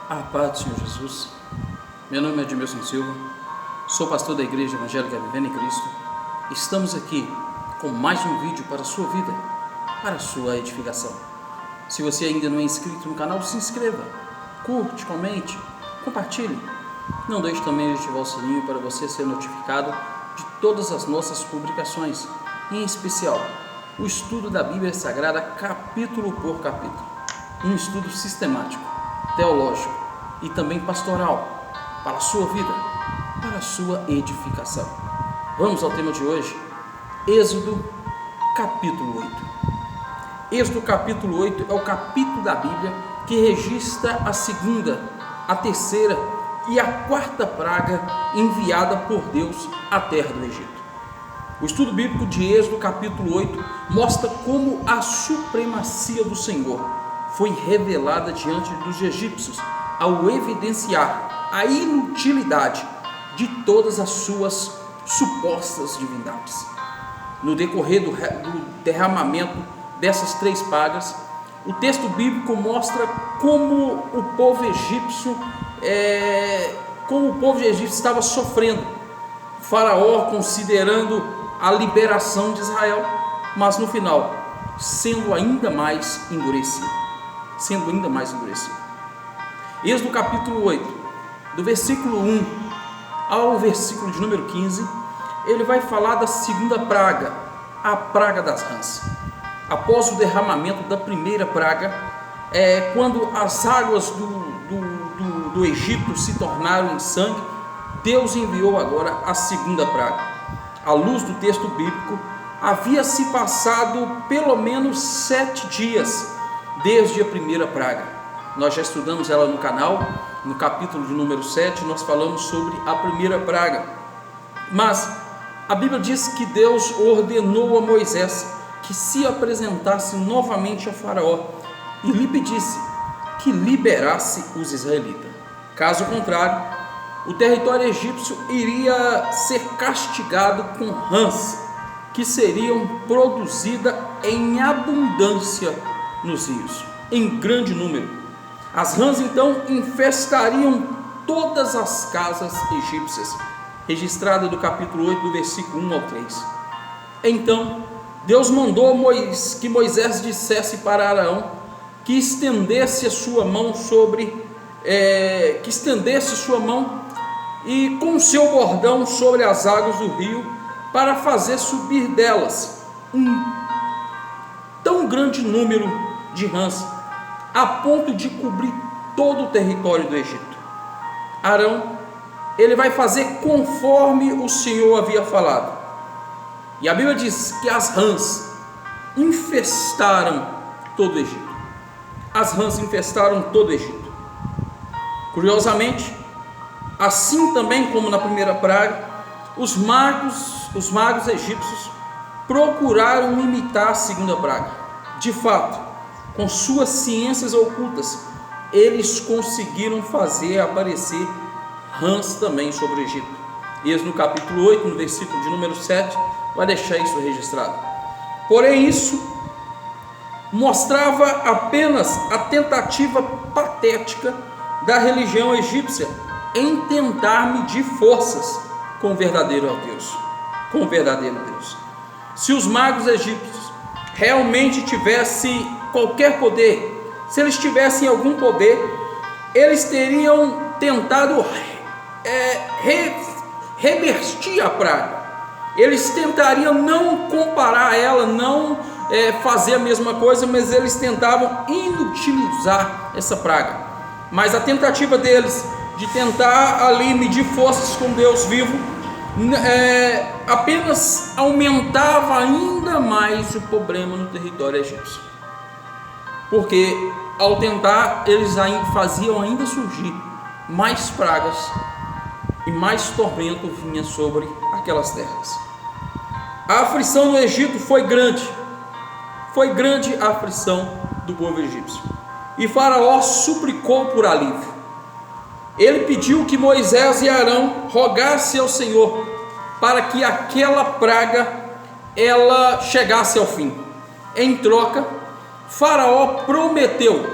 A paz do Senhor Jesus. Meu nome é Edmilson Silva, sou pastor da Igreja Evangélica Vivendo em Cristo. Estamos aqui com mais um vídeo para a sua vida, para a sua edificação. Se você ainda não é inscrito no canal, se inscreva, curte, comente, compartilhe. Não deixe também de ativar o sininho para você ser notificado de todas as nossas publicações, em especial o estudo da Bíblia Sagrada capítulo por capítulo. Um estudo sistemático, teológico e também pastoral para a sua vida, para a sua edificação. Vamos ao tema de hoje, Êxodo capítulo 8. Êxodo capítulo 8 é o capítulo da Bíblia que registra a segunda, a terceira e a quarta praga enviada por Deus à terra do Egito. O estudo bíblico de Êxodo capítulo 8 mostra como a supremacia do Senhor foi revelada diante dos egípcios ao evidenciar a inutilidade de todas as suas supostas divindades. No decorrer do derramamento dessas três pragas, o texto bíblico mostra como o povo egípcio estava sofrendo. O faraó considerando a liberação de Israel, mas no final sendo ainda mais endurecido. Êxodo capítulo 8, do versículo 1 ao versículo de número 15, ele vai falar da segunda praga, a praga das rãs. Após o derramamento da primeira praga, quando as águas do Egito se tornaram em sangue, Deus enviou agora a segunda praga. À luz do texto bíblico, havia se passado pelo menos 7 dias desde a primeira praga. Nós já estudamos ela no canal, no capítulo de número 7, nós falamos sobre a primeira praga. Mas a Bíblia diz que Deus ordenou a Moisés que se apresentasse novamente a Faraó e lhe pedisse que liberasse os israelitas. Caso contrário, o território egípcio iria ser castigado com rãs que seriam produzidas em abundância nos rios, em grande número. As rãs então infestariam todas as casas egípcias, registrada do capítulo 8, do versículo 1 ao 3. Então Deus mandou que Moisés dissesse para Arão que estendesse a sua mão e com seu bordão sobre as águas do rio, para fazer subir delas um tão grande número de rãs, a ponto de cobrir todo o território do Egito. Arão, ele vai fazer conforme o Senhor havia falado. E a Bíblia diz que as rãs infestaram todo o Egito. As rãs infestaram todo o Egito. Curiosamente, assim também como na primeira praga, os magos egípcios procuraram imitar a segunda praga. De fato, com suas ciências ocultas, eles conseguiram fazer aparecer rãs também sobre o Egito. Êxodo no capítulo 8, no versículo de número 7, vai deixar isso registrado. Porém, isso mostrava apenas a tentativa patética da religião egípcia em tentar medir forças com o verdadeiro Deus. Se os magos egípcios realmente tivessem qualquer poder, se eles tivessem algum poder, eles teriam tentado revertir a praga. Eles tentariam não comparar a ela, não fazer a mesma coisa, mas eles tentavam inutilizar essa praga. Mas a tentativa deles de tentar ali medir forças com Deus vivo apenas aumentava ainda mais o problema no território egípcio, porque ao tentar eles faziam ainda surgir mais pragas e mais tormento vinha sobre aquelas terras. A aflição no Egito foi grande a aflição do povo egípcio, e Faraó suplicou por alívio. Ele pediu que Moisés e Arão rogassem ao Senhor para que aquela praga ela chegasse ao fim. Em troca, Faraó prometeu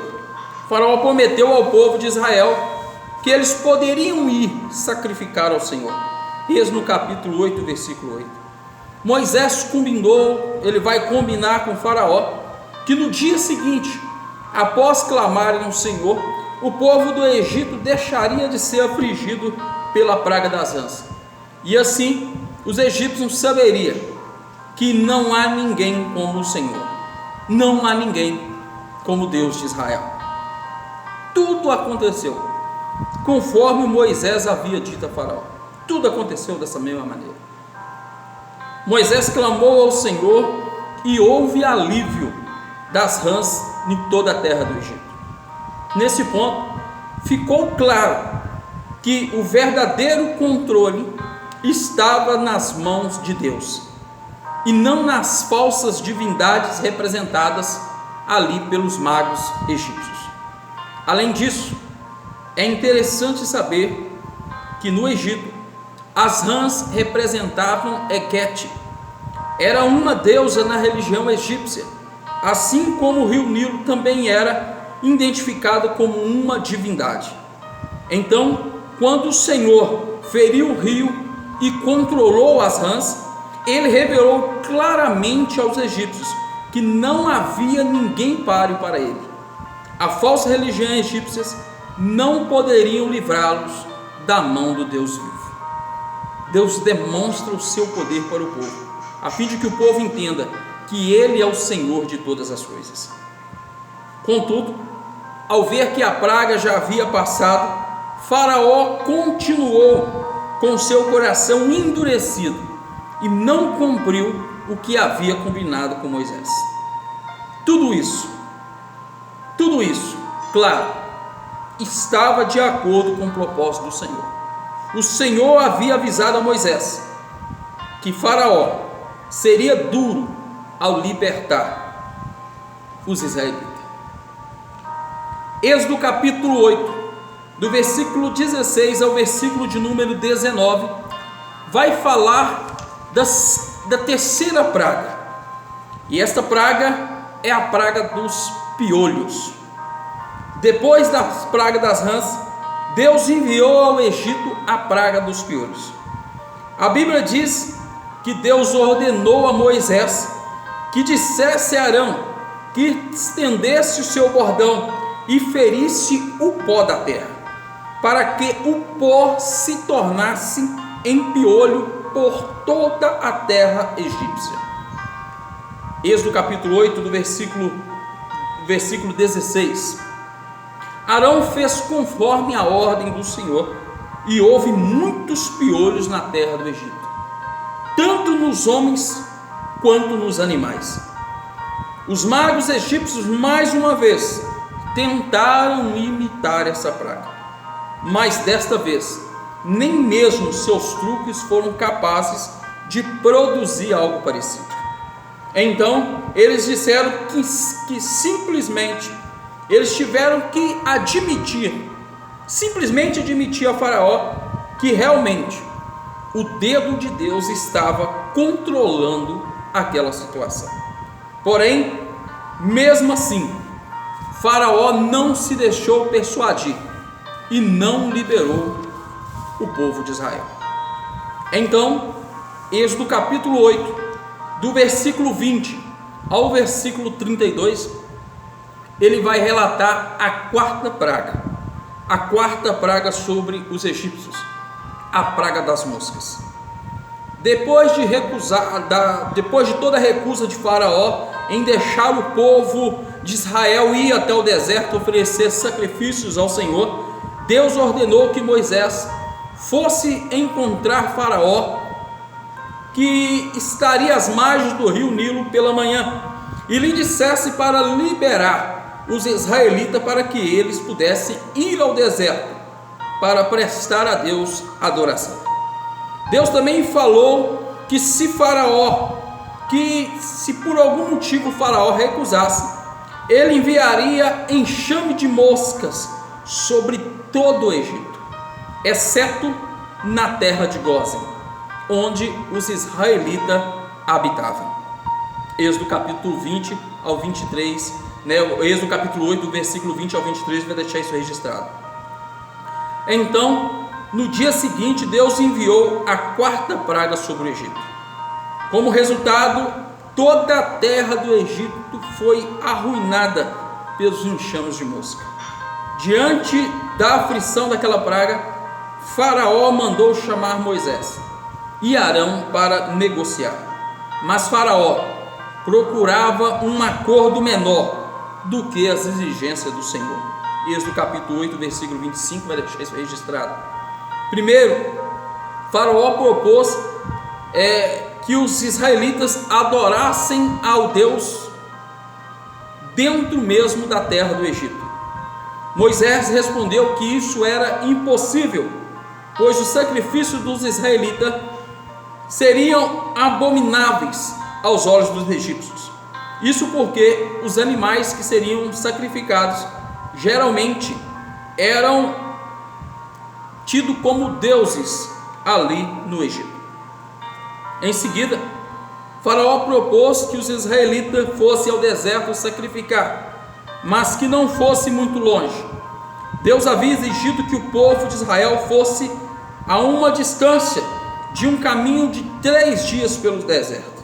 Faraó prometeu ao povo de Israel que eles poderiam ir sacrificar ao Senhor. Êxodo no capítulo 8, versículo 8. Moisés ele vai combinar com Faraó que no dia seguinte, após clamarem ao Senhor, o povo do Egito deixaria de ser afligido pela praga das rãs. E assim, os egípcios saberiam que não há ninguém como o Senhor, não há ninguém como Deus de Israel. Tudo aconteceu conforme Moisés havia dito a Faraó. Tudo aconteceu dessa mesma maneira. Moisés clamou ao Senhor e houve alívio das rãs em toda a terra do Egito. Nesse ponto, ficou claro que o verdadeiro controle estava nas mãos de Deus e não nas falsas divindades representadas ali pelos magos egípcios. Além disso, é interessante saber que no Egito as rãs representavam Heket. Era uma deusa na religião egípcia, assim como o rio Nilo também era identificado como uma divindade. Então, quando o Senhor feriu o rio e controlou as rãs, ele revelou claramente aos egípcios que não havia ninguém páreo para ele. A falsa religião egípcia não poderiam livrá-los da mão do Deus vivo. Deus demonstra o seu poder para o povo, a fim de que o povo entenda que Ele é o Senhor de todas as coisas. Contudo, ao ver que a praga já havia passado, Faraó continuou com seu coração endurecido e não cumpriu o que havia combinado com Moisés. Tudo isso, claro, estava de acordo com o propósito do Senhor. O Senhor havia avisado a Moisés que Faraó seria duro ao libertar os israelitas. Êxodo capítulo 8, do versículo 16 ao versículo de número 19, vai falar da terceira praga. E esta praga é a praga dos piolhos. Depois da praga das rãs, Deus enviou ao Egito a praga dos piolhos. A Bíblia diz que Deus ordenou a Moisés que dissesse a Arão que estendesse o seu bordão e ferisse o pó da terra, para que o pó se tornasse em piolho por toda a terra egípcia. Êxodo capítulo 8, do versículo 16. Arão fez conforme a ordem do Senhor, e houve muitos piolhos na terra do Egito, tanto nos homens quanto nos animais. Os magos egípcios mais uma vez tentaram imitar essa praga, mas desta vez nem mesmo seus truques foram capazes de produzir algo parecido. Então eles disseram que simplesmente eles tiveram que simplesmente admitir a Faraó que realmente o dedo de Deus estava controlando aquela situação. Porém, mesmo assim, Faraó não se deixou persuadir e não liberou o povo de Israel. Então, Êxodo capítulo 8, do versículo 20 ao versículo 32, ele vai relatar a quarta praga sobre os egípcios, a praga das moscas. Depois de toda a recusa de Faraó em deixar o povo de Israel ir até o deserto oferecer sacrifícios ao Senhor, Deus ordenou que Moisés fosse encontrar Faraó, que estaria às margens do rio Nilo pela manhã, e lhe dissesse para liberar os israelitas para que eles pudessem ir ao deserto para prestar a Deus adoração. Deus também falou que se por algum motivo Faraó recusasse, ele enviaria enxame de moscas sobre todo o Egito, exceto na terra de Gósen, onde os israelitas habitavam. Êxodo capítulo 20 ao 23 O Êxodo capítulo 8, do versículo 20 ao 23, vai deixar isso registrado. Então, no dia seguinte, Deus enviou a quarta praga sobre o Egito. Como resultado, toda a terra do Egito foi arruinada pelos enxames de mosca. Diante da aflição daquela praga, Faraó mandou chamar Moisés e Arão para negociar. Mas Faraó procurava um acordo menor do que as exigências do Senhor. Êxodo capítulo 8, versículo 25, vai deixar isso registrado. Primeiro, Faraó propôs que os israelitas adorassem ao Deus dentro mesmo da terra do Egito. Moisés respondeu que isso era impossível, pois os sacrifícios dos israelitas seriam abomináveis aos olhos dos egípcios. Isso porque os animais que seriam sacrificados geralmente eram tidos como deuses ali no Egito. Em seguida, Faraó propôs que os israelitas fossem ao deserto sacrificar, mas que não fosse muito longe. Deus havia exigido que o povo de Israel fosse a uma distância de um caminho de 3 dias pelo deserto.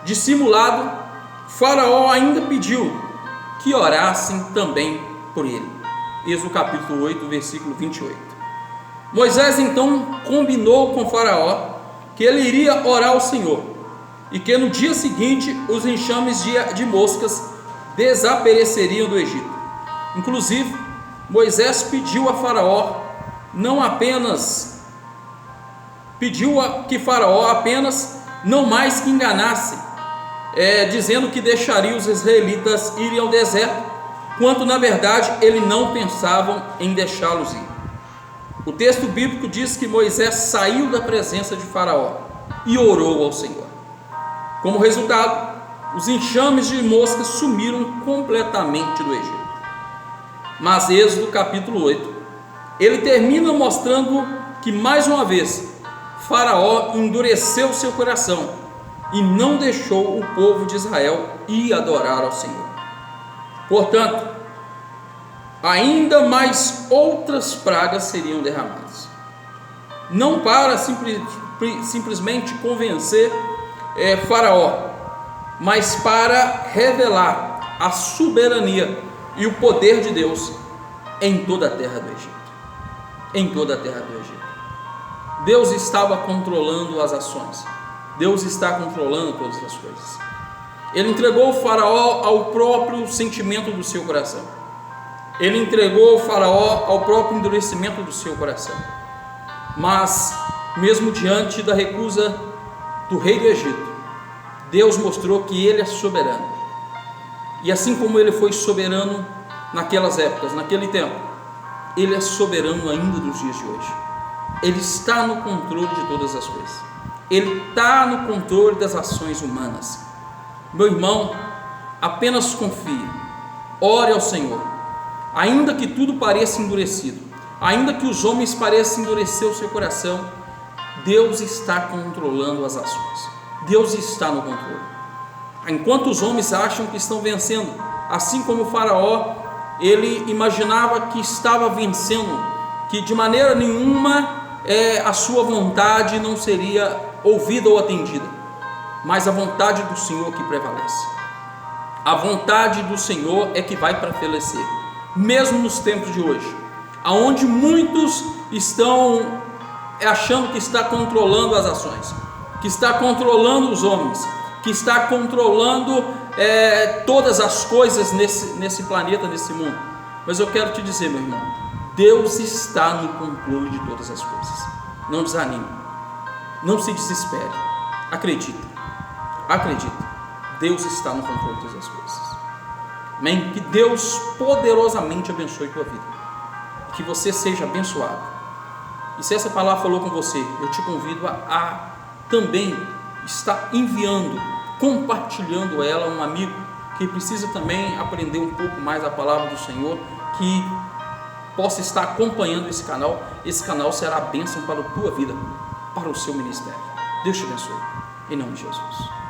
Dissimulado, Faraó ainda pediu que orassem também por ele. Êxodo capítulo 8, versículo 28. Moisés então combinou com Faraó que ele iria orar ao Senhor e que no dia seguinte os enxames de moscas desapareceriam do Egito. Inclusive, Moisés pediu a Faraó que Faraó apenas não mais que enganasse, dizendo que deixaria os israelitas irem ao deserto, quando na verdade ele não pensavam em deixá-los ir. O texto bíblico diz que Moisés saiu da presença de Faraó e orou ao Senhor. Como resultado, os enxames de moscas sumiram completamente do Egito. Mas Êxodo capítulo 8, ele termina mostrando que mais uma vez Faraó endureceu seu coração e não deixou o povo de Israel ir adorar ao Senhor. Portanto, ainda mais outras pragas seriam derramadas, não para simplesmente convencer Faraó, mas para revelar a soberania e o poder de Deus em toda a terra do Egito. Em toda a terra do Egito. Deus estava controlando as ações. Deus está controlando todas as coisas. Ele entregou o Faraó ao próprio sentimento do seu coração. Ele entregou o Faraó ao próprio endurecimento do seu coração. Mas, mesmo diante da recusa do rei do Egito, Deus mostrou que ele é soberano. E assim como ele foi soberano naquelas épocas, naquele tempo, ele é soberano ainda nos dias de hoje. Ele está no controle de todas as coisas. Ele está no controle das ações humanas. Meu irmão, apenas confie, ore ao Senhor. Ainda que tudo pareça endurecido, ainda que os homens pareçam endurecer o seu coração, Deus está controlando as ações. Deus está no controle. Enquanto os homens acham que estão vencendo, assim como o Faraó, ele imaginava que estava vencendo, que de maneira nenhuma a sua vontade não seria ouvida ou atendida, mas a vontade do Senhor que prevalece. A vontade do Senhor é que vai prevalecer, mesmo nos tempos de hoje, aonde muitos estão achando que está controlando as ações, que está controlando os homens, que está controlando todas as coisas nesse planeta, nesse mundo. Mas eu quero te dizer, meu irmão, Deus está no controle de todas as coisas. Não desanime, não se desespere, acredita, Deus está no controle de todas as coisas. Amém? Que Deus poderosamente abençoe a tua vida, que você seja abençoado. E se essa palavra falou com você, eu te convido a também estar enviando, compartilhando ela a um amigo que precisa também aprender um pouco mais a palavra do Senhor, que possa estar acompanhando esse canal. Esse canal será a bênção para a tua vida, para o seu ministério. Deus te abençoe, em nome de Jesus.